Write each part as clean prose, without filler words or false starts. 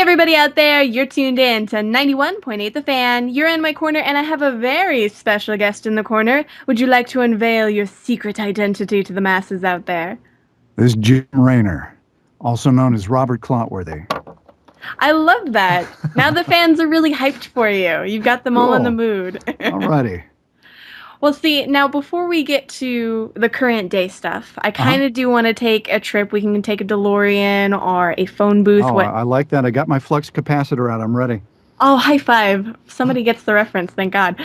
everybody out there, you're tuned in to 91.8 The Fan. You're in my corner, and I have a very special guest in the corner. Would you like to unveil your secret identity to the masses out there? This is Jim Raynor, also known as Robert Clotworthy. I love that. Now the fans are really hyped for you. You've got them all in the Cool. mood. Alrighty. Well, see, now before we get to the current day stuff, I Uh-huh. kind of do want to take a trip. We can take a DeLorean or a phone booth. Oh, I like that. I got my flux capacitor out. I'm ready. Oh, high five. Somebody gets the reference, thank God.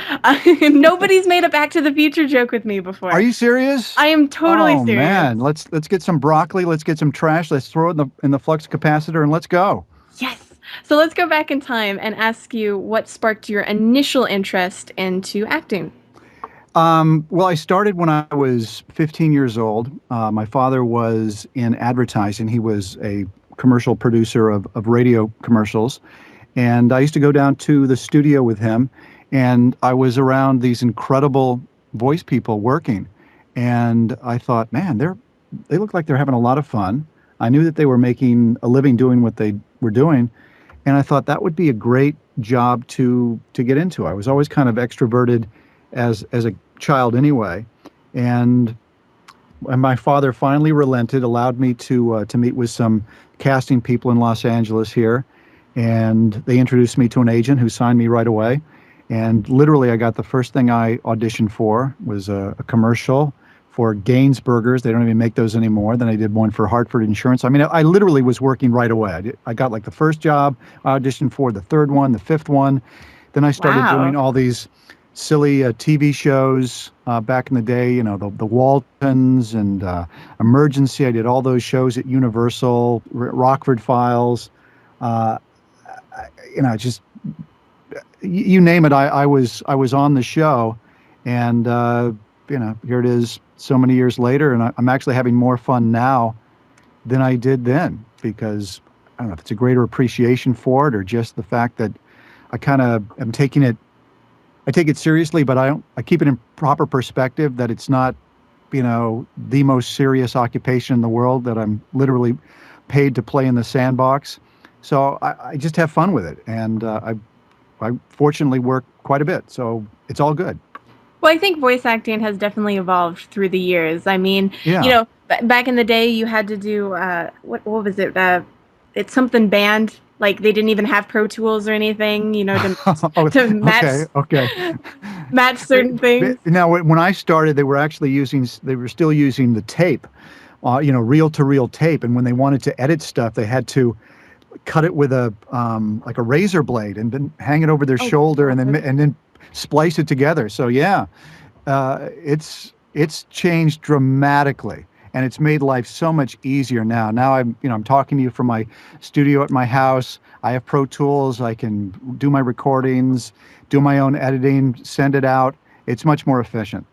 Nobody's made a Back to the Future joke with me before. Are you serious? I am totally Oh serious. man, let's get some broccoli. Let's get some trash. Let's throw it in the flux capacitor and let's go. Yes. So let's go back in time and ask you what sparked your initial interest into acting. Well, I started when I was 15 years old. My father was in advertising. He was a commercial producer of radio commercials. And I used to go down to the studio with him, and I was around these incredible voice people working. And I thought, man, they look like they're having a lot of fun. I knew that they were making a living doing what they were doing. And I thought that would be a great job to get into. I was always kind of extroverted as a child anyway. And when my father finally relented, allowed me to meet with some casting people in Los Angeles here, and they introduced me to an agent who signed me right away. And literally, I got the first thing I auditioned for was a commercial for Gaines Burgers. They don't even make those anymore. Then I did one for Hartford Insurance. I mean, I literally was working right away. I got like the first job, I auditioned for the third one, the fifth one. Then I started Wow. doing all these silly TV shows back in the day, you know, the Waltons and Emergency. I did all those shows at Universal, Rockford Files. Uh, just you name it. I was on the show, and here it is so many years later, and I'm actually having more fun now than I did then, because I don't know if it's a greater appreciation for it or just the fact that I kind of am taking it. I take it seriously, but I keep it in proper perspective that it's not, the most serious occupation in the world, that I'm literally paid to play in the sandbox. So I just have fun with it, and I fortunately work quite a bit, so it's all good. Well, I think voice acting has definitely evolved through the years. I mean, Yeah. back in the day, you had to do what was it? It's something band. Like they didn't even have Pro Tools or anything, Oh, to match okay. match certain things. Now, when I started, they were still using the tape, reel-to-reel tape, and when they wanted to edit stuff, they had to cut it with a like a razor blade and then hang it over their Oh, shoulder God. and then splice it together. So yeah, it's changed dramatically, and it's made life so much easier now. Now I'm talking to you from my studio at my house. I have Pro Tools. I can do my recordings, do my own editing, send it out. It's much more efficient.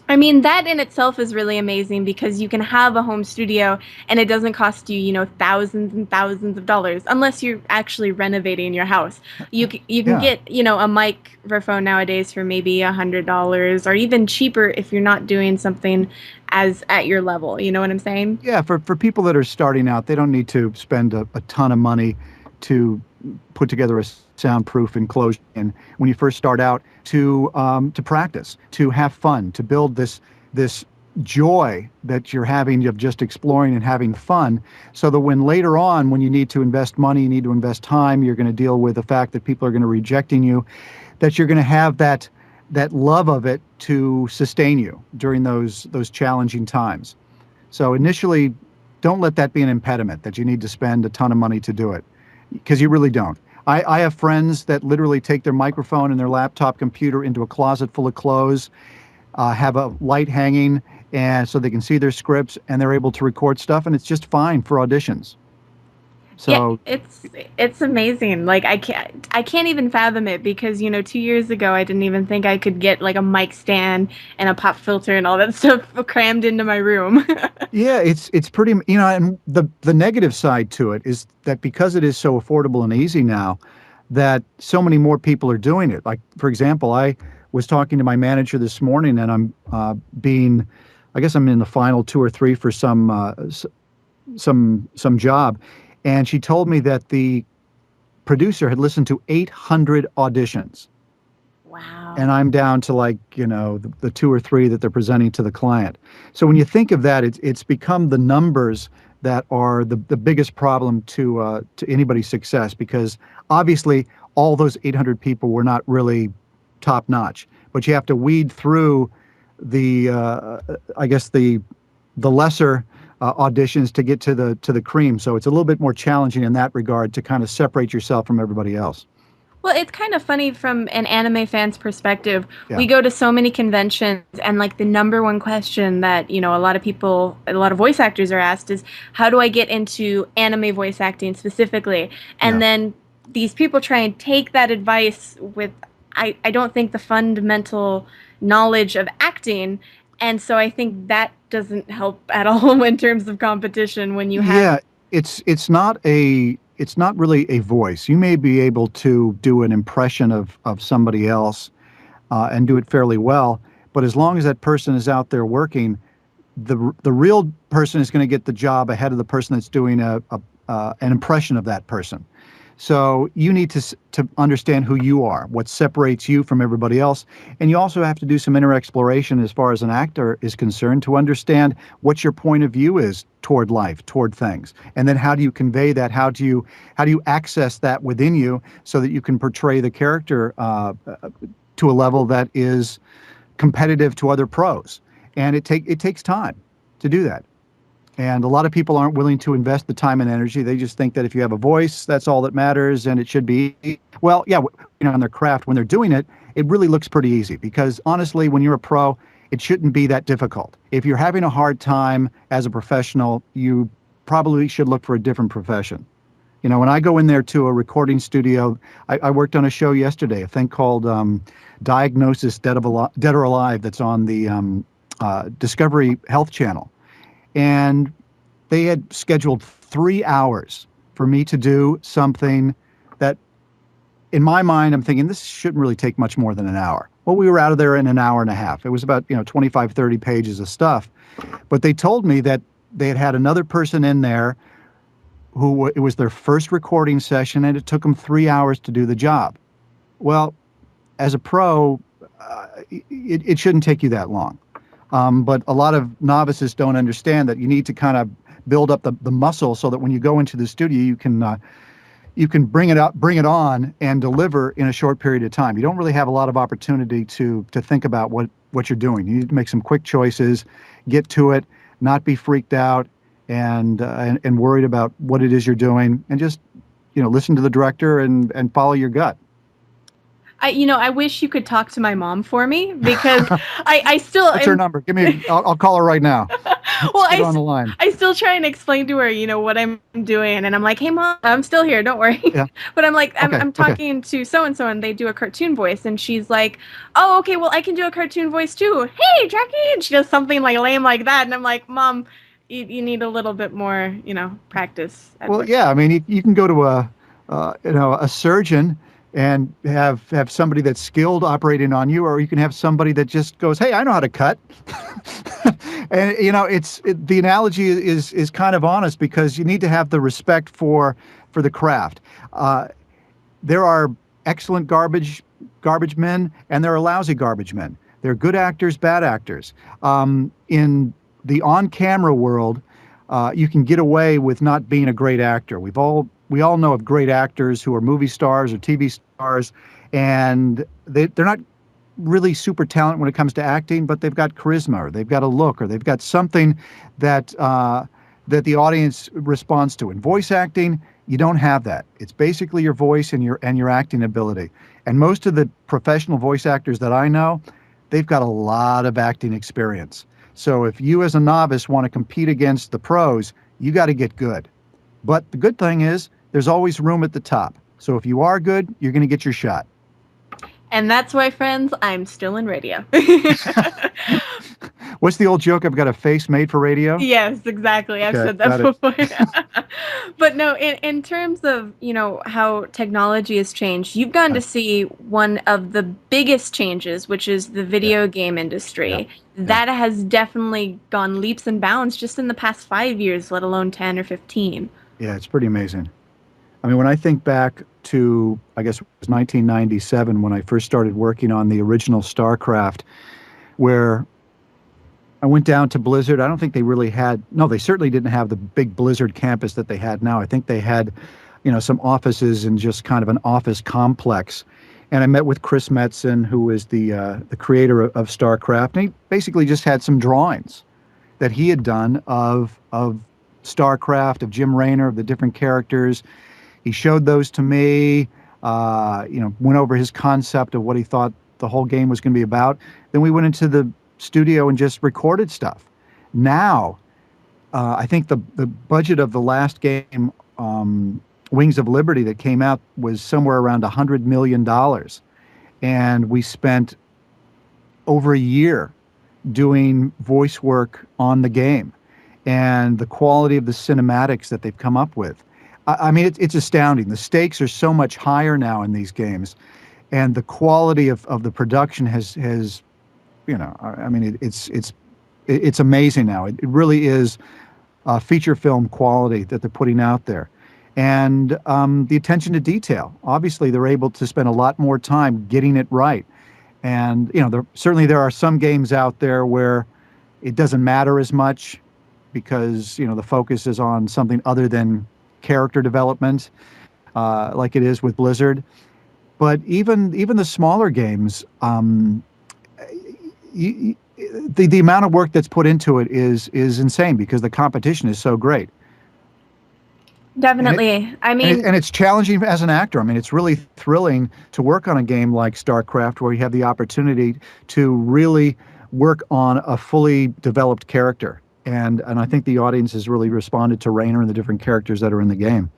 I mean, that in itself is really amazing because you can have a home studio and it doesn't cost you, thousands and thousands of dollars unless you're actually renovating your house. You can Yeah. get, a microphone nowadays for maybe $100 or even cheaper if you're not doing something as at your level. You know what I'm saying? Yeah, for people that are starting out, they don't need to spend a ton of money to put together a soundproof enclosure. And when you first start out, to practice, to have fun, to build this joy that you're having of just exploring and having fun, so that when later on, when you need to invest money, you need to invest time, you're going to deal with the fact that people are going to rejecting you, that you're going to have that love of it to sustain you during those challenging times. So initially, don't let that be an impediment that you need to spend a ton of money to do it, because you really don't. I have friends that literally take their microphone and their laptop computer into a closet full of clothes, have a light hanging, and so they can see their scripts, and they're able to record stuff, and it's just fine for auditions. Yeah, So it's amazing. Like I can't even fathom it because 2 years ago I didn't even think I could get like a mic stand and a pop filter and all that stuff crammed into my room. yeah, it's pretty, and the negative side to it is that because it is so affordable and easy now, that so many more people are doing it. Like, for example, I was talking to my manager this morning, and I guess I'm in the final two or three for some job, and she told me that the producer had listened to 800 auditions, Wow. and I'm down to like, the two or three that they're presenting to the client. So when you think of that, it's become the numbers that are the biggest problem to anybody's success, because obviously all those 800 people were not really top notch, but you have to weed through the I guess the lesser auditions to get to the cream. So it's a little bit more challenging in that regard to kind of separate yourself from everybody else. Well, it's kind of funny from an anime fan's perspective. Yeah. We go to so many conventions, and like the number one question that, a lot of people, a lot of voice actors are asked is, how do I get into anime voice acting specifically? Yeah. And then these people try and take that advice with, I don't think, the fundamental knowledge of acting. And so I think that doesn't help at all in terms of competition when you have. Yeah, it's not really a voice. You may be able to do an impression of somebody else and do it fairly well, but as long as that person is out there working, the real person is going to get the job ahead of the person that's doing an impression of that person. So you need to understand who you are, what separates you from everybody else, and you also have to do some inner exploration as far as an actor is concerned to understand what your point of view is toward life, toward things, and then how do you convey that? How do you access that within you so that you can portray the character to a level that is competitive to other pros? And it takes time to do that. And a lot of people aren't willing to invest the time and energy. They just think that if you have a voice, that's all that matters, and it should be. Well, yeah, on their craft, when they're doing it, it really looks pretty easy, because honestly, when you're a pro, it shouldn't be that difficult. If you're having a hard time as a professional, you probably should look for a different profession. When I go in there to a recording studio, I worked on a show yesterday, a thing called Diagnosis Dead or Alive, that's on the Discovery Health Channel. And they had scheduled 3 hours for me to do something that, in my mind, I'm thinking this shouldn't really take much more than an hour. Well, we were out of there in an hour and a half. It was about 25, 30 pages of stuff. But they told me that they had another person in there who it was their first recording session, and it took them 3 hours to do the job. Well, as a pro, it shouldn't take you that long. But a lot of novices don't understand that you need to kind of build up the muscle so that when you go into the studio, you can bring it on and deliver in a short period of time. You don't really have a lot of opportunity to think about what you're doing. You need to make some quick choices, get to it, not be freaked out and worried about what it is you're doing, and just listen to the director and follow your gut. I wish you could talk to my mom for me, because I still. What's her number? Give me. I'll call her right now. Well, Get on the line. I still try and explain to her, what I'm doing, and I'm like, "Hey, mom, I'm still here. Don't worry." Yeah. But I'm like, Okay. I'm talking to so and so, and they do a cartoon voice, and she's like, "Oh, okay. Well, I can do a cartoon voice too. Hey, Jackie," and she does something like lame like that, and I'm like, "Mom, you need a little bit more, practice." Well, yeah. I mean, you can go to a surgeon and have somebody that's skilled operating on you, or you can have somebody that just goes, "Hey, I know how to cut." And the analogy is kind of honest, because you need to have the respect for the craft. There are excellent garbage men, and there are lousy garbage men. There are good actors, bad actors. In the on-camera world, you can get away with not being a great actor. We all know of great actors who are movie stars or TV stars, and they're not really super talented when it comes to acting, but they've got charisma, or they've got a look, or they've got something that the audience responds to. In voice acting, you don't have that. It's basically your voice and your acting ability. And most of the professional voice actors that I know, they've got a lot of acting experience. So if you as a novice want to compete against the pros, you got to get good. But the good thing is there's always room at the top. So if you are good, you're going to get your shot. And that's why, friends, I'm still in radio. What's the old joke? I've got a face made for radio? Yes, exactly. I've Okay, said that got it. before. But no, in terms of, how technology has changed, you've gotten to see one of the biggest changes, which is the video game industry. Yeah. That has definitely gone leaps and bounds just in the past 5 years, let alone 10 or 15. Yeah, it's pretty amazing. I mean, when I think back to, I guess it was 1997 when I first started working on the original StarCraft, where I went down to Blizzard. I don't think they really had, no, they certainly didn't have the big Blizzard campus that they had now. I think they had, some offices and just kind of an office complex. And I met with Chris Metzen, who is the creator of StarCraft, and he basically just had some drawings that he had done of StarCraft, of Jim Raynor, of the different characters. He showed those to me. Went over his concept of what he thought the whole game was going to be about. Then we went into the studio and just recorded stuff. Now, I think the budget of the last game, Wings of Liberty, that came out was somewhere around $100 million, and we spent over a year doing voice work on the game, and the quality of the cinematics that they've come up with. I mean, it's astounding. The stakes are so much higher now in these games, and the quality of the production has I mean, it's amazing now. It really is feature film quality that they're putting out there. And the attention to detail. Obviously, they're able to spend a lot more time getting it right. And, there are some games out there where it doesn't matter as much because, the focus is on something other than character development, like it is with Blizzard. But even the smaller games, the amount of work that's put into it is insane because the competition is so great. Definitely. And it's challenging as an actor. I mean, it's really thrilling to work on a game like StarCraft where you have the opportunity to really work on a fully developed character. And I think the audience has really responded to Raynor and the different characters that are in the game.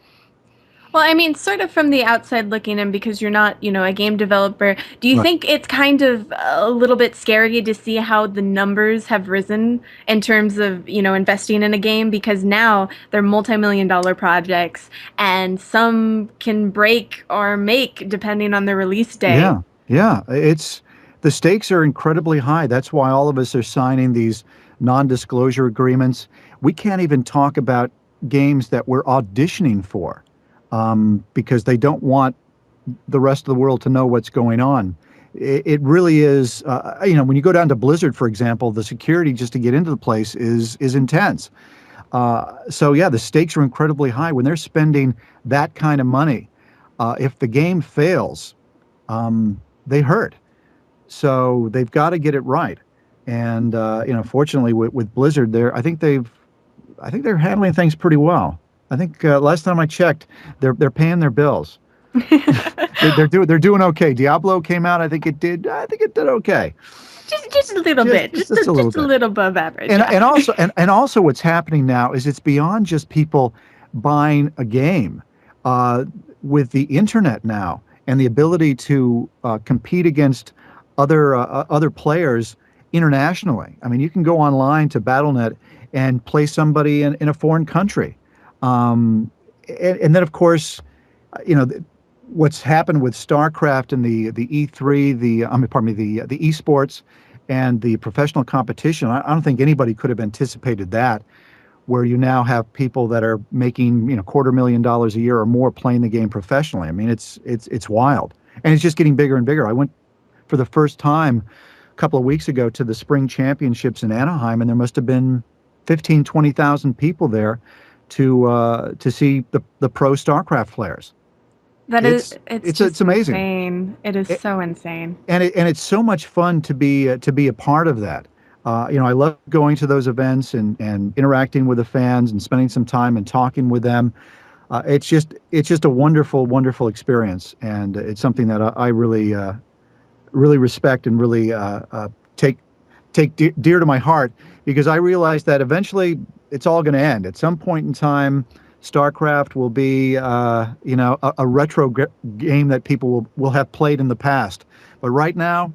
Well, I mean, sort of from the outside looking in, because you're not, a game developer, do you Right. think it's kind of a little bit scary to see how the numbers have risen in terms of, investing in a game? Because now they're multi-million-dollar projects, and some can break or make depending on the release day. Yeah, yeah. The stakes are incredibly high. That's why all of us are signing these non-disclosure agreements. We can't even talk about games that we're auditioning for, because they don't want the rest of the world to know what's going on. It really is, when you go down to Blizzard, for example, the security just to get into the place is intense. So yeah, the stakes are incredibly high when they're spending that kind of money. If the game fails, they hurt. So they've got to get it right. And fortunately with Blizzard, I think they're handling things pretty well. I think last time I checked, they're paying their bills. They're doing okay. Diablo came out. I think it did okay. Just a little bit, just a little above average. And also what's happening now is it's beyond just people buying a game. With the internet now and the ability to compete against other players internationally. I mean, you can go online to Battle.net and play somebody in a foreign country. And then, of course, what's happened with StarCraft and the E3, the esports and the professional competition. I don't think anybody could have anticipated that, where you now have people that are making $250,000 a year or more playing the game professionally. I mean, it's wild, and it's just getting bigger and bigger. I went for the first time a couple of weeks ago to the Spring Championships in Anaheim, and there must have been 20,000 people there to see the pro StarCraft players. It's amazing. Insane. It is so insane. And it's so much fun to be a part of that. I love going to those events and interacting with the fans and spending some time and talking with them. It's just a wonderful, wonderful experience, and it's something that I really really respect and really take dear to my heart, because I realize that eventually it's all going to end. At some point in time, StarCraft will be a retro game that people will have played in the past. But right now,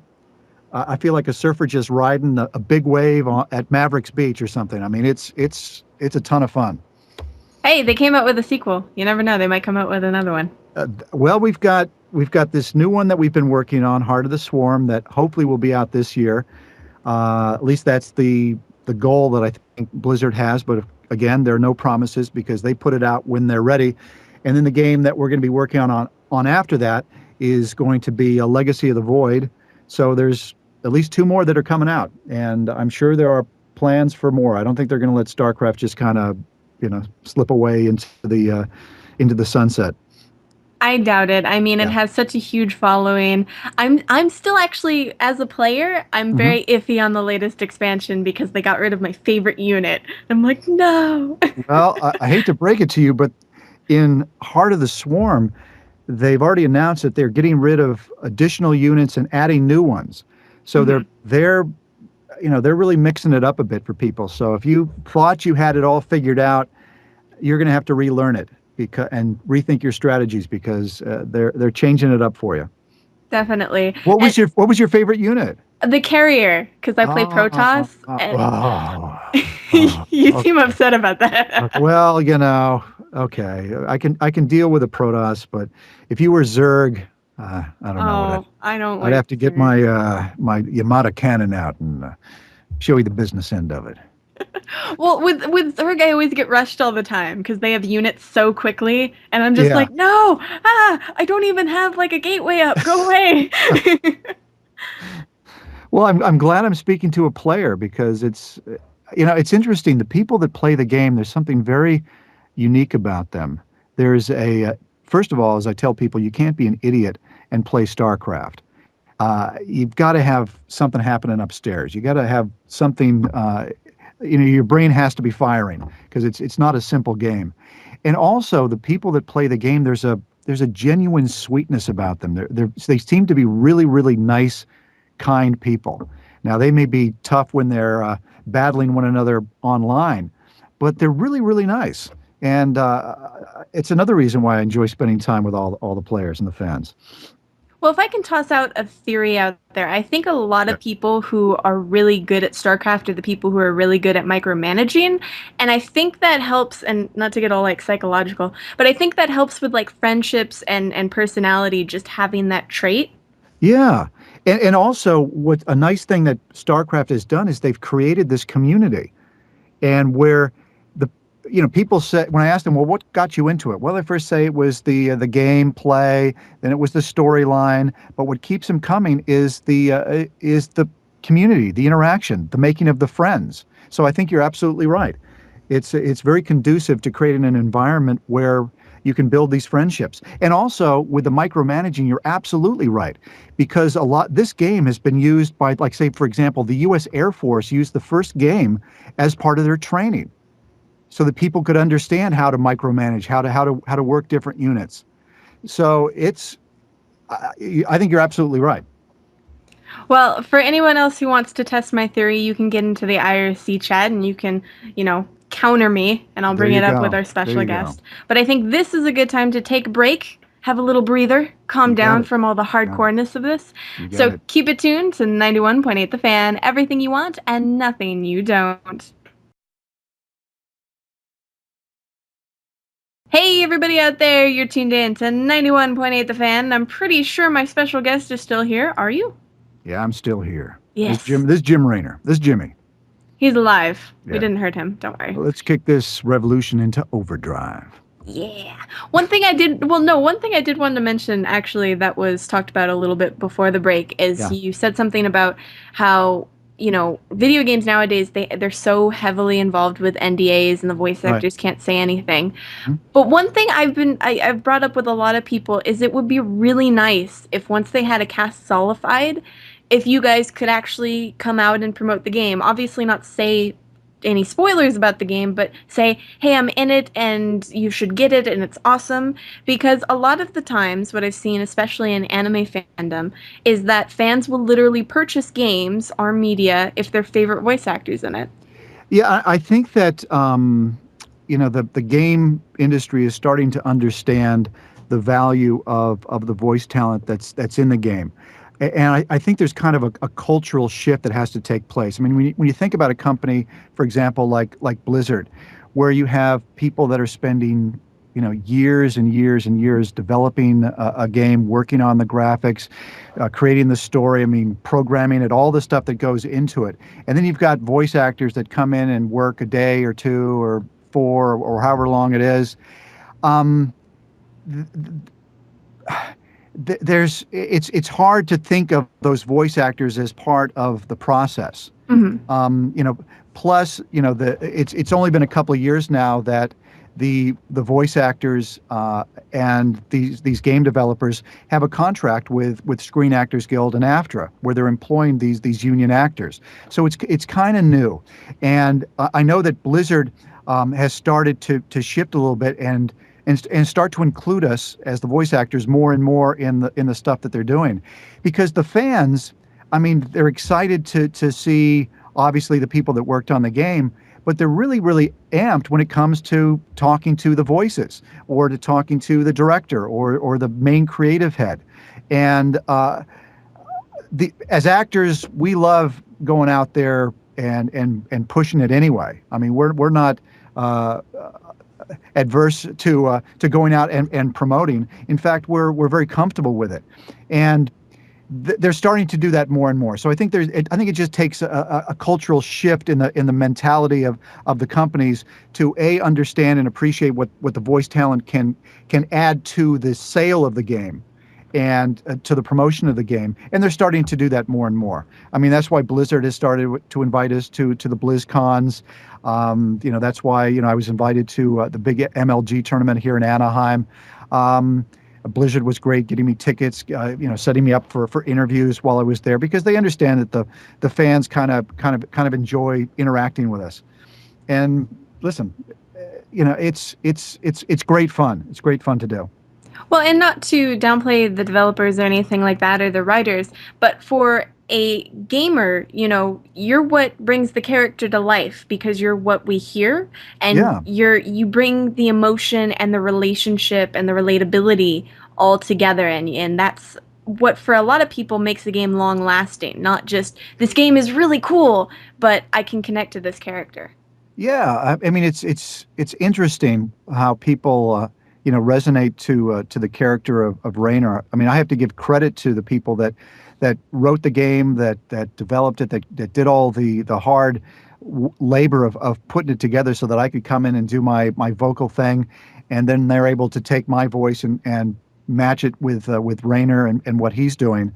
I feel like a surfer just riding a big wave at Mavericks Beach or something. I mean, it's a ton of fun. Hey, they came out with a sequel. You never know; they might come out with another one. Well, we've got this new one that we've been working on, Heart of the Swarm, that hopefully will be out this year. At least that's the goal that I think Blizzard has. But again, there are no promises because they put it out when they're ready. And then the game that we're going to be working on on after that is going to be a Legacy of the Void. So there's at least two more that are coming out, and I'm sure there are plans for more. I don't think they're going to let StarCraft just kind of, slip away into the sunset. I doubt it. I mean, it Yeah. has such a huge following. I'm still actually, as a player, I'm Hmm. very iffy on the latest expansion because they got rid of my favorite unit. I'm like, no. Well, I hate to break it to you, but in Heart of the Swarm, they've already announced that they're getting rid of additional units and adding new ones. So Mhm. they're really mixing it up a bit for people. So if you thought you had it all figured out, you're going to have to relearn it and rethink your strategies because they're changing it up for you. Definitely. What And was your favorite unit? the carrier, because I play Oh, Protoss, oh, and oh, oh, you seem okay. upset about Okay. that. Well, okay. I can deal with a Protoss, but if you were Zerg, I don't know what Oh, I don't I'd like have to get Zerg. my Yamada cannon out and show you the business end of it. Well, with Zerg, I always get rushed all the time because they have units so quickly, and I'm just Yeah. like, no, I don't even have like a gateway up. Go away. Well, I'm glad I'm speaking to a player because it's interesting. The people that play the game, there's something very unique about them. There's first of all, as I tell people, you can't be an idiot and play StarCraft. You've got to have something happening upstairs. You got to have something. Your brain has to be firing because it's not a simple game. And also, the people that play the game, there's a genuine sweetness about them. They seem to be really, really nice, kind people. Now, they may be tough when they're battling one another online, but they're really, really nice. And it's another reason why I enjoy spending time with all the players and the fans. Well, if I can toss out a theory out there, I think a lot Yeah. of people who are really good at StarCraft are the people who are really good at micromanaging. And I think that helps, and not to get all like psychological, but I think that helps with like friendships and personality, just having that trait. Yeah. And also, what a nice thing that StarCraft has done is they've created this community, and where the people say, when I ask them, well, what got you into it? Well, they first say it was the gameplay, then it was the storyline, but what keeps them coming is the community, the interaction, the making of the friends. So I think you're absolutely right. It's very conducive to creating an environment where you can build these friendships. And also with the micromanaging, you're absolutely right, because this game has been used by, like, say, for example, the U.S. Air Force used the first game as part of their training, so that people could understand how to micromanage, how to work different units. So I think you're absolutely right. Well, for anyone else who wants to test my theory, you can get into the IRC chat and you can, counter me and I'll There bring you it up with go. our There special you go. guest. But I think this is a good time to take a break, have a little breather, calm You got down it. from all the Got it. hardcoreness of this. You got So it. keep it tuned to 91.8 The Fan, everything you want and nothing you don't. Hey, everybody out there, you're tuned in to 91.8 The Fan. I'm pretty sure my special guest is still here. Are you? Yeah, I'm still here. This Yes. Jim. This Jim Raynor. This Jimmy. He's alive. We Yeah. didn't hurt him. Don't worry. Let's kick this revolution into overdrive. Yeah. One thing I did want to mention actually that was talked about a little bit before the break is Yeah. you said something about how, video games nowadays they're so heavily involved with NDAs and the voice Right. actors can't say anything. Mhm. But one thing I've brought up with a lot of people is it would be really nice if once they had a cast solidified, if you guys could actually come out and promote the game. Obviously not say any spoilers about the game, but say, hey, I'm in it and you should get it and it's awesome. Because a lot of the times, what I've seen, especially in anime fandom, is that fans will literally purchase games or media if their favorite voice actor's in it. Yeah, I think that the game industry is starting to understand the value of the voice talent that's in the game. And I think there's kind of a cultural shift that has to take place. I mean, when you think about a company, for example, like Blizzard, where you have people that are spending years and years and years developing a game, working on the graphics, creating the story, I mean, programming it, all the stuff that goes into it. And then you've got voice actors that come in and work a day or two or four or however long it is. Um, it's hard to think of those voice actors as part of the process. Hmm. You know, plus, it's only been a couple of years now that the voice actors and these game developers have a contract with Screen Actors Guild and AFTRA, where they're employing these union actors. So it's kind of new, and I know that Blizzard has started to shift a little bit and start to include us as the voice actors more and more in the stuff that they're doing, because the fans, I mean, they're excited to see obviously the people that worked on the game, but they're really amped when it comes to talking to the voices or to talking to the director or the main creative head. And as actors, we love going out there and pushing it anyway. I mean, we're not uh, adverse to going out and promoting. In fact, we're very comfortable with it, and they're starting to do that more and more. So I think I think it just takes a cultural shift in the mentality of the companies to understand and appreciate what the voice talent can add to the sale of the game and to the promotion of the game. And they're starting to do that more and more. I mean, that's why Blizzard has started to invite us to the BlizzCons. That's why I was invited to the big MLG tournament here in Anaheim. Blizzard was great, getting me tickets, setting me up for interviews while I was there, because they understand that the fans kind of enjoy interacting with us. And listen, it's great fun. It's great fun to do. Well, and not to downplay the developers or anything like that or the writers, but for a gamer, you're what brings the character to life because you're what we hear, and Yeah. you bring the emotion and the relationship and the relatability all together, and that's what for a lot of people makes the game long lasting, not just this game is really cool, but I can connect to this character. Yeah, I mean, it's interesting how people resonate to the character of Raynor. I mean, I have to give credit to the people that wrote the game, that developed it, that did all the hard labor of putting it together so that I could come in and do my vocal thing, and then they're able to take my voice and match it with Raynor and what he's doing.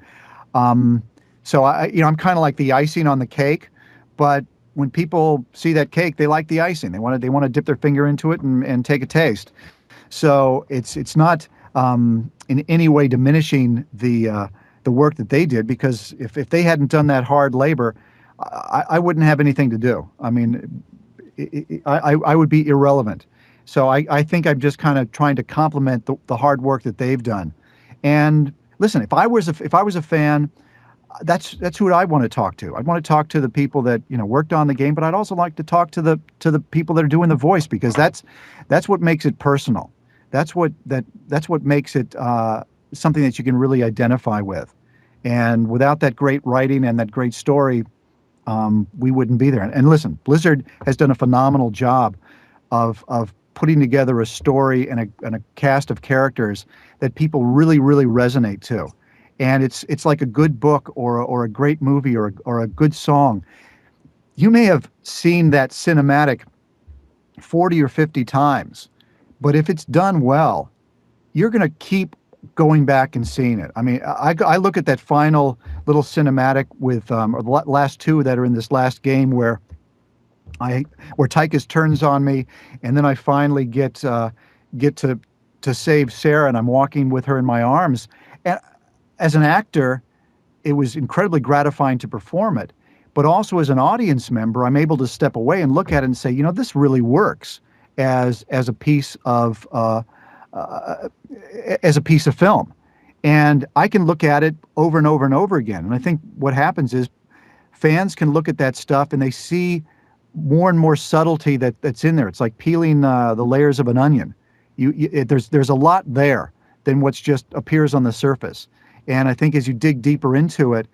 Um, so I'm kind of like the icing on the cake, but when people see that cake, they like the icing. They want to dip their finger into it and take a taste. So it's not in any way diminishing the work that they did, because if they hadn't done that hard labor, I wouldn't have anything to do. I mean, I would be irrelevant. So I think I'm just kind of trying to complement the hard work that they've done. And listen, if I was a fan, that's who I want to talk to. I want to talk to the people that worked on the game, but I'd also like to talk to the people that are doing the voice, because that's what makes it personal. That's what makes it something that you can really identify with. And without that great writing and that great story, we wouldn't be there. And listen, Blizzard has done a phenomenal job of putting together a story and a cast of characters that people really resonate to. And it's like a good book or a great movie or a good song. You may have seen that cinematic 40 or 50 times, but if it's done well, you're going to keep going back and seeing it. I mean, I look at that final little cinematic with or the last two that are in this last game where Tychus turns on me, and then I finally get to save Sarah, and I'm walking with her in my arms. And as an actor, it was incredibly gratifying to perform it. But also as an audience member, I'm able to step away and look at it and say, this really works as a piece of film. And I can look at it over and over and over again. And I think what happens is fans can look at that stuff and they see more and more subtlety that's in there. It's like peeling the layers of an onion. There's a lot there than what's just appears on the surface. And I think as you dig deeper into it,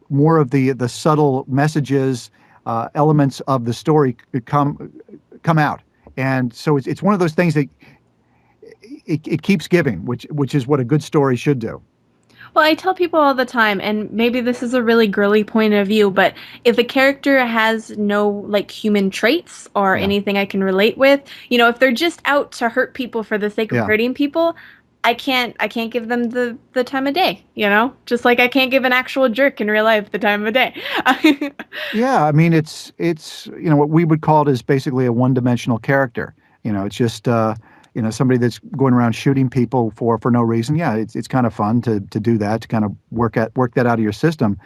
more of the subtle messages, elements of the story come out. And so it's one of those things that it keeps giving, which is what a good story should do. Well, I tell people all the time, and maybe this is a really girly point of view, but if a character has no like human traits or Yeah, anything I can relate with, if they're just out to hurt people for the sake of yeah, hurting people, I can't give them the time of day, just like I can't give an actual jerk in real life the time of day. Yeah, I mean it's what we would call it is basically a one-dimensional character. It's just somebody that's going around shooting people for no reason. Yeah, it's kind of fun to do that, to kind of work that out of your system.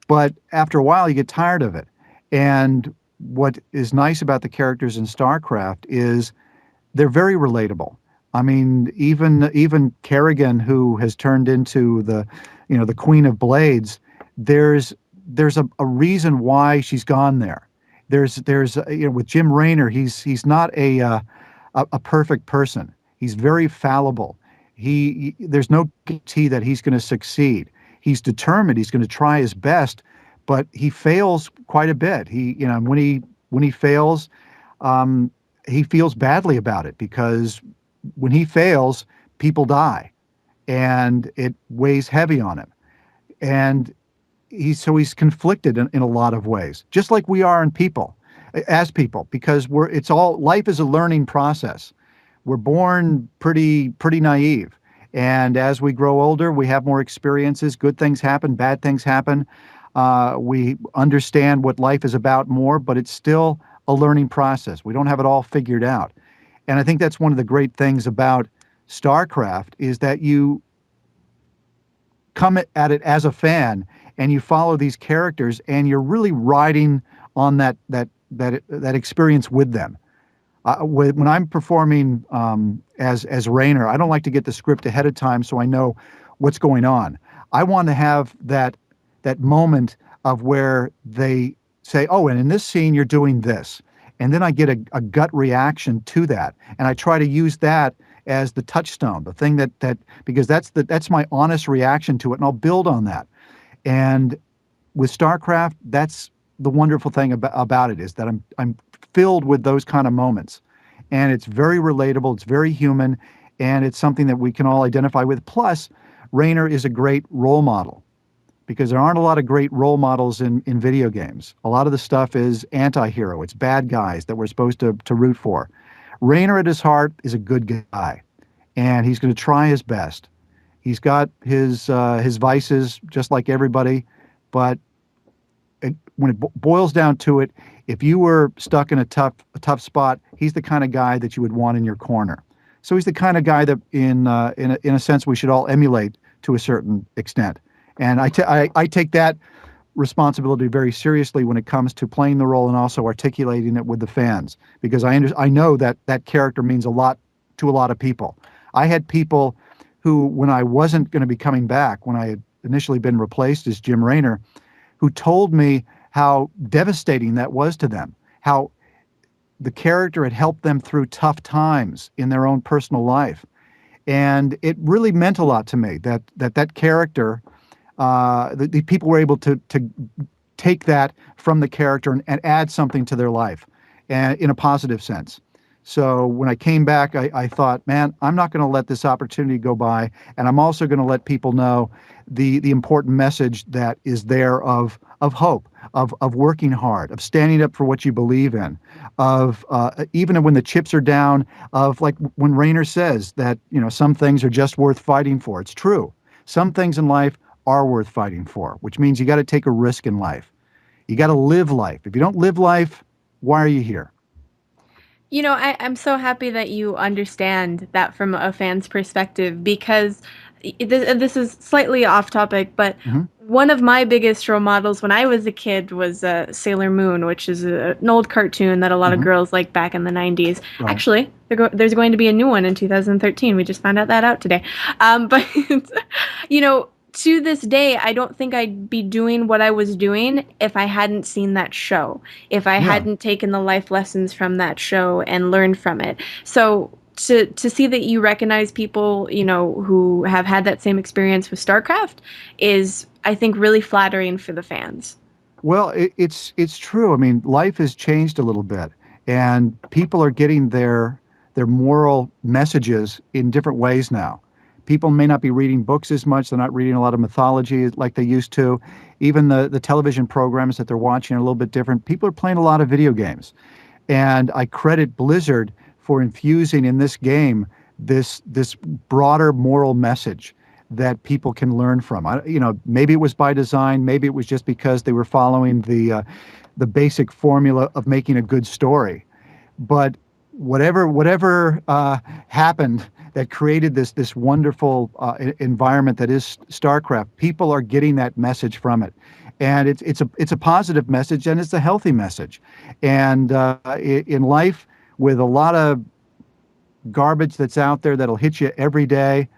But after a while, you get tired of it. And what is nice about the characters in StarCraft is they're very relatable. I mean, even Kerrigan, who has turned into the Queen of Blades, there's there's a reason why she's gone there. With Jim Raynor, he's not a perfect person. He's very fallible. There's no guarantee that he's going to succeed. He's determined. He's going to try his best, but he fails quite a bit. When he fails, um, he feels badly about it because when he fails, people die, and it weighs heavy on him. And he's conflicted in a lot of ways, just like we are in people, as people, because it's all life is a learning process. We're born pretty naive, and as we grow older, we have more experiences. Good things happen, bad things happen. We understand what life is about more, but it's still a learning process. We don't have it all figured out. And I think that's one of the great things about StarCraft is that you come at it as a fan and you follow these characters and you're really riding on that experience with them. When I'm performing as Raynor, I don't like to get the script ahead of time so I know what's going on. I want to have that moment of where they say, "Oh, and in this scene you're doing this," and then I get a gut reaction to that, and I try to use that as the touchstone, the thing that because that's my honest reaction to it, and I'll build on that. And with StarCraft, that's the wonderful thing about it is that I'm filled with those kind of moments, and it's very relatable, it's very human, and it's something that we can all identify with. Plus, Raynor is a great role model because there aren't a lot of great role models in video games. A lot of the stuff is anti-hero. It's bad guys that we're supposed to root for. Raynor at his heart is a good guy, and he's going to try his best. He's got his vices just like everybody, but when it boils down to it, if you were stuck in a tough spot, he's the kind of guy that you would want in your corner. So he's the kind of guy that, in a sense, we should all emulate to a certain extent. And I take that responsibility very seriously when it comes to playing the role and also articulating it with the fans, because I know that that character means a lot to a lot of people. I had people who, when I wasn't going to be coming back, when I had initially been replaced as Jim Raynor, who told me how devastating that was to them, how the character had helped them through tough times in their own personal life. And it really meant a lot to me that character, the people were able to take that from the character and add something to their life and in a positive sense. So when I came back, I thought, man, I'm not going to let this opportunity go by, and I'm also going to let people know the important message that is there of hope, of working hard, of standing up for what you believe in, of even when the chips are down, of like when Raynor says that some things are just worth fighting for. It's true. Some things in life are worth fighting for, which means you got to take a risk in life. You got to live life. If you don't live life, why are you here? I'm so happy that you understand that from a fan's perspective because this is slightly off topic, but Hmm. one of my biggest role models when I was a kid was Sailor Moon, which is an old cartoon that a lot of Hmm. girls liked back in the 90s. Right. Actually, there's going to be a new one in 2013. We just found that out today. But, to this day, I don't think I'd be doing what I was doing if I hadn't seen that show, if I Yeah. hadn't taken the life lessons from that show and learned from it. So to see that you recognize people, who have had that same experience with StarCraft is, I think, really flattering for the fans. Well, it's true. I mean, life has changed a little bit, and people are getting their moral messages in different ways now. People may not be reading books as much. They're not reading a lot of mythology like they used to. Even the television programs that they're watching are a little bit different. People are playing a lot of video games, and I credit Blizzard for infusing in this game this broader moral message that people can learn from. Maybe it was by design, maybe it was just because they were following the basic formula of making a good story. But whatever happened that created this wonderful environment that is StarCraft, people are getting that message from it, and it's a positive message, and it's a healthy message. And in life, with a lot of garbage that's out there that'll hit you every day,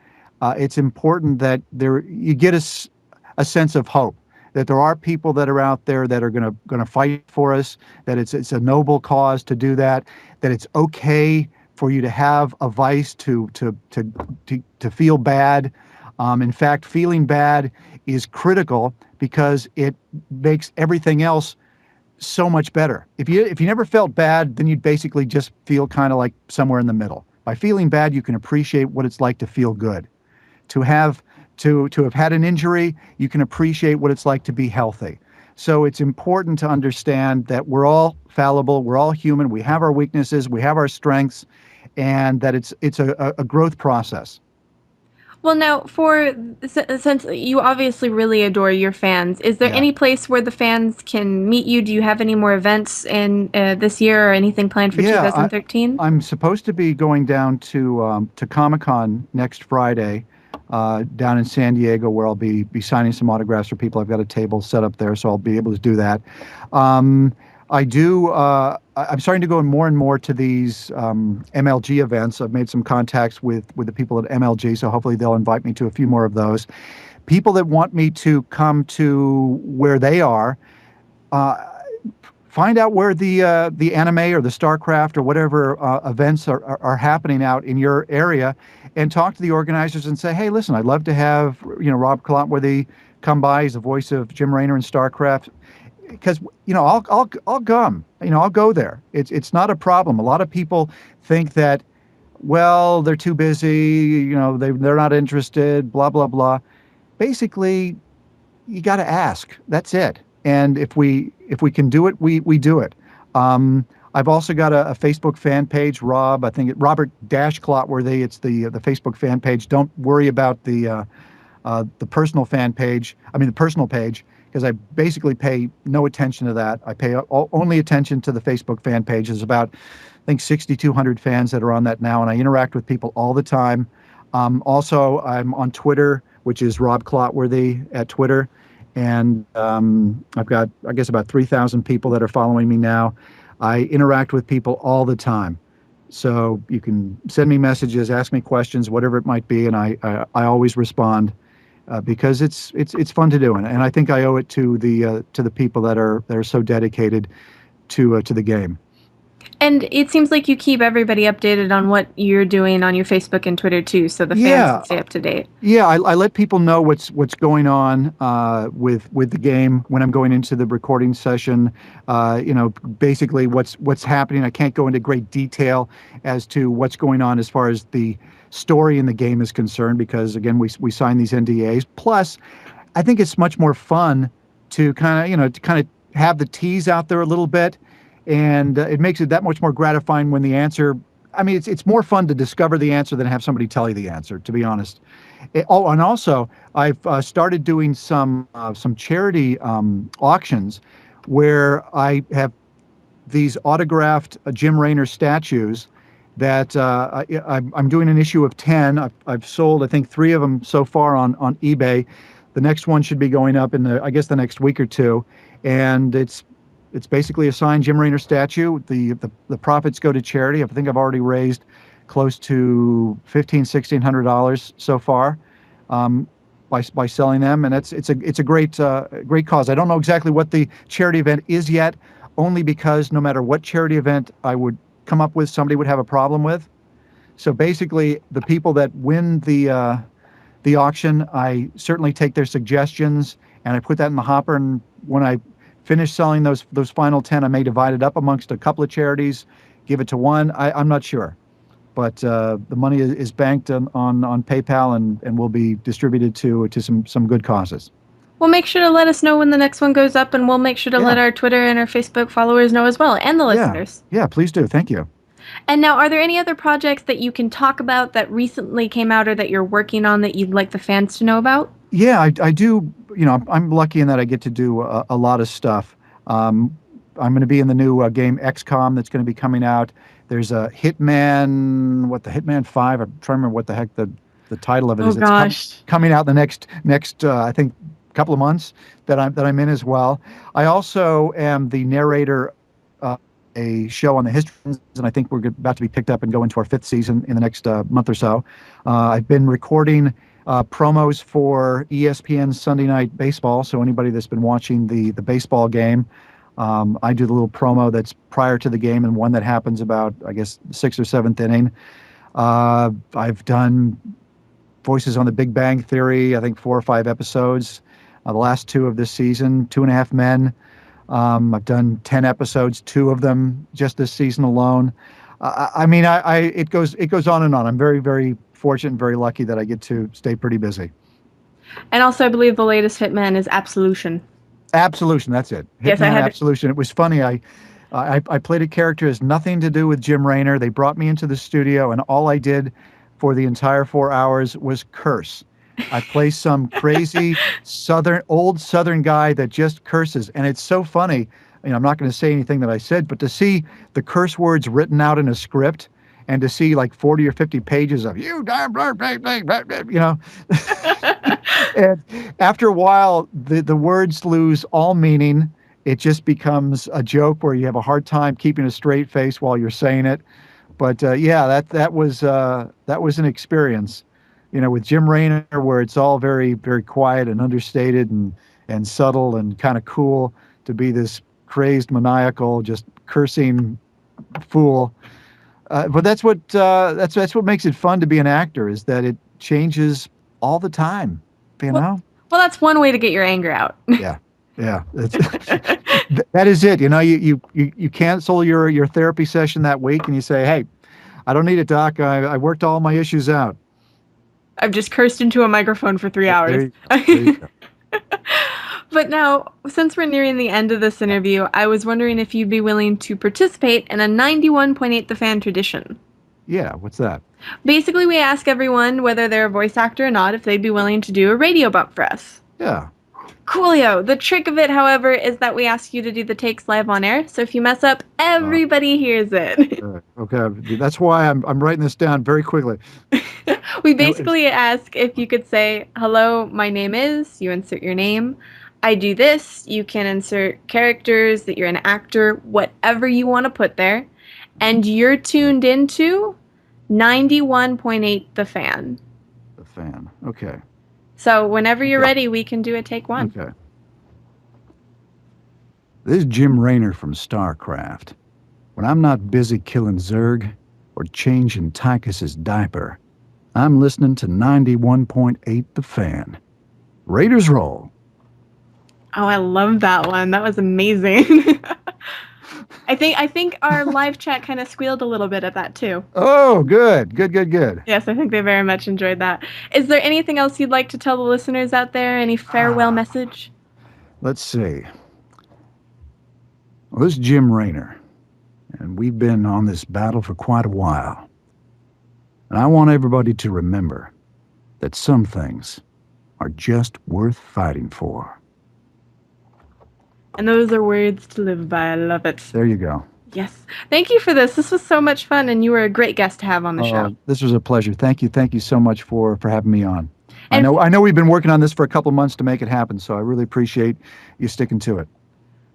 it's important that you get a sense of hope, that there are people that are out there that are going to fight for us, that it's a noble cause to do that, that it's okay for you to have a vice, to feel bad. In fact, feeling bad is critical because it makes everything else so much better. If you never felt bad, then you'd basically just feel kind of like somewhere in the middle. By feeling bad, you can appreciate what it's like to feel good. To have had an injury, you can appreciate what it's like to be healthy. So it's important to understand that we're all fallible, we're all human, we have our weaknesses, we have our strengths, and that it's a growth process. Well, now, since you obviously really adore your fans, is there Yeah. any place where the fans can meet you? Do you have any more events in this year or anything planned for Yeah, 2013? I'm supposed to be going down to Comic-Con next Friday, down in San Diego, where I'll be signing some autographs for people. I've got a table set up there, so I'll be able to do that. Um, I do. I'm starting to go more and more to these MLG events. I've made some contacts with the people at MLG, so hopefully they'll invite me to a few more of those. People that want me to come to where they are, uh, find out where the anime or the StarCraft or whatever events are happening out in your area, and talk to the organizers and say, hey, listen, I'd love to have Rob Clotworthy come by. He's the voice of Jim Raynor in StarCraft, because I'll come. I'll go there. It's not a problem. A lot of people think that, well, they're too busy. They're not interested. Blah blah blah. Basically, you got to ask. That's it. And if we can do it, we do it. I've also got a Facebook fan page, Rob. I think Robert Dash Clotworthy. It's the Facebook fan page. Don't worry about the personal fan page. I mean the personal page, because I basically pay no attention to that. I pay only attention to the Facebook fan page. There's about, I think, 6,200 fans that are on that now, and I interact with people all the time. Also, I'm on Twitter, which is Rob Clotworthy at Twitter. And I've got, I guess, about 3,000 people that are following me now. I interact with people all the time. So you can send me messages, ask me questions, whatever it might be, and I always respond, because it's fun to do. And I think I owe it to the people that are so dedicated to the game. And it seems like you keep everybody updated on what you're doing on your Facebook and Twitter too, so the fans Yeah, can stay up to date. yeah. I let people know what's going on with the game when I'm going into the recording session. Basically what's happening. I can't go into great detail as to what's going on as far as the story in the game is concerned, because again we sign these NDAs. Plus, I think it's much more fun to kind of have the tease out there a little bit, and it makes it that much more gratifying when the answer. I mean, it's more fun to discover the answer than have somebody tell you the answer, to be honest. And also, I've started doing some charity auctions where I have these autographed Jim Raynor statues that I'm doing an issue of 10. I've sold, I think, 3 of them so far on eBay. The next one should be going up in the next week or two, and it's basically a signed Jim Raynor statue. The profits go to charity. I think I've already raised close to $1,500-$1,600 so far, by selling them, and it's a great cause. I don't know exactly what the charity event is yet, only because no matter what charity event I would come up with, somebody would have a problem with. So basically, the people that win the auction, I certainly take their suggestions and I put that in the hopper. And when I finish selling those final 10, I may divide it up amongst a couple of charities, give it to one. I'm not sure, but the money is banked on PayPal and will be distributed to some good causes. Well, make sure to let us know when the next one goes up, and we'll make sure to let Yeah, our Twitter and our Facebook followers know as well, and the yeah, listeners. yeah. Please do. Thank you. And now, are there any other projects that you can talk about that recently came out or that you're working on that you'd like the fans to know about? Yeah, I do. I'm lucky in that I get to do a lot of stuff. Um, I'm going to be in the new game XCOM that's going to be coming out. There's a Hitman, what the Hitman 5. I'm trying to remember what the heck the title of it Oh is. It's gosh. coming out the next I think couple of months that I'm in as well. I also am the narrator uh, a show on the history, and I think we're about to be picked up and go into our fifth season in the next month or so. I've been recording promos for ESPN's Sunday Night Baseball. So anybody that's been watching the baseball game, I do the little promo that's prior to the game and one that happens about, I guess, sixth or seventh inning. I've done voices on The Big Bang Theory, I think 4 or 5 episodes. The last two of this season, Two and a Half Men. I've done 10 episodes, two of them just this season alone. I mean, it goes on and on. I'm very, very fortunate and very lucky that I get to stay pretty busy. And also, I believe the latest Hitman is Absolution. Absolution, that's it. Yes, I Hitman had. Absolution. It was funny. I played a character has nothing to do with Jim Raynor. They brought me into the studio, and all I did for the entire 4 hours was curse. I play some crazy old Southern guy that just curses, and it's so funny. I'm not going to say anything that I said, but to see the curse words written out in a script, and to see like 40 or 50 pages of you, blah, blah, blah, blah, blah, blah, and after a while, the words lose all meaning. It just becomes a joke where you have a hard time keeping a straight face while you're saying it. But yeah, that was an experience, with Jim Raynor, where it's all very, very quiet and understated and subtle and kind of cool, to be this crazed, maniacal, just cursing fool. But that's what makes it fun to be an actor, is that it changes all the time. You Well, know? well, that's one way to get your anger out. Yeah, yeah. That is it. You cancel your therapy session that week, and you say, "Hey, I don't need it, doc. I worked all my issues out." I've just cursed into a microphone for three There hours. you go. There you go. But now, since we're nearing the end of this interview, I was wondering if you'd be willing to participate in a 91.8 The Fan tradition. Yeah. What's that? Basically, we ask everyone, whether they're a voice actor or not, if they'd be willing to do a radio bump for us. Yeah. Coolio. The trick of it, however, is that we ask you to do the takes live on air. So if you mess up, everybody hears it. Okay. That's why I'm writing this down very quickly. We basically ask if you could say, "Hello, my name is," you insert your name. "I do this," you can insert characters, that you're an actor, whatever you want to put there. And you're tuned into 91.8 The Fan. The Fan. Okay. So whenever you're Okay. ready, we can do a take one. Okay. This is Jim Raynor from StarCraft. When I'm not busy killing Zerg or changing Tychus's diaper, I'm listening to 91.8 The Fan. Raiders roll. Oh, I love that one. That was amazing. I think our live chat kind of squealed a little bit at that too. Oh, good. Good, good, good. Yes, I think they very much enjoyed that. Is there anything else you'd like to tell the listeners out there? Any farewell message? Let's see. Well, this is Jim Raynor, and we've been on this battle for quite a while. And I want everybody to remember that some things are just worth fighting for. And those are words to live by. I love it. There you go. Yes. Thank you for this. This was so much fun, and you were a great guest to have on the show. This was a pleasure. Thank you. Thank you so much for having me on. And I know we've been working on this for a couple of months to make it happen, so I really appreciate you sticking to it.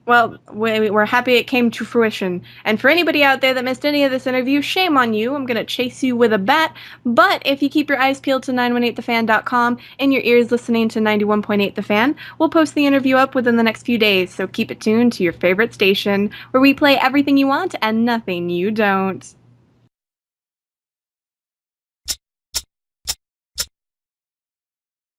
Well, we're happy it came to fruition. And for anybody out there that missed any of this interview, shame on you. I'm going to chase you with a bat. But if you keep your eyes peeled to 918thefan.com and your ears listening to 91.8 The Fan, we'll post the interview up within the next few days. So keep it tuned to your favorite station, where we play everything you want and nothing you don't.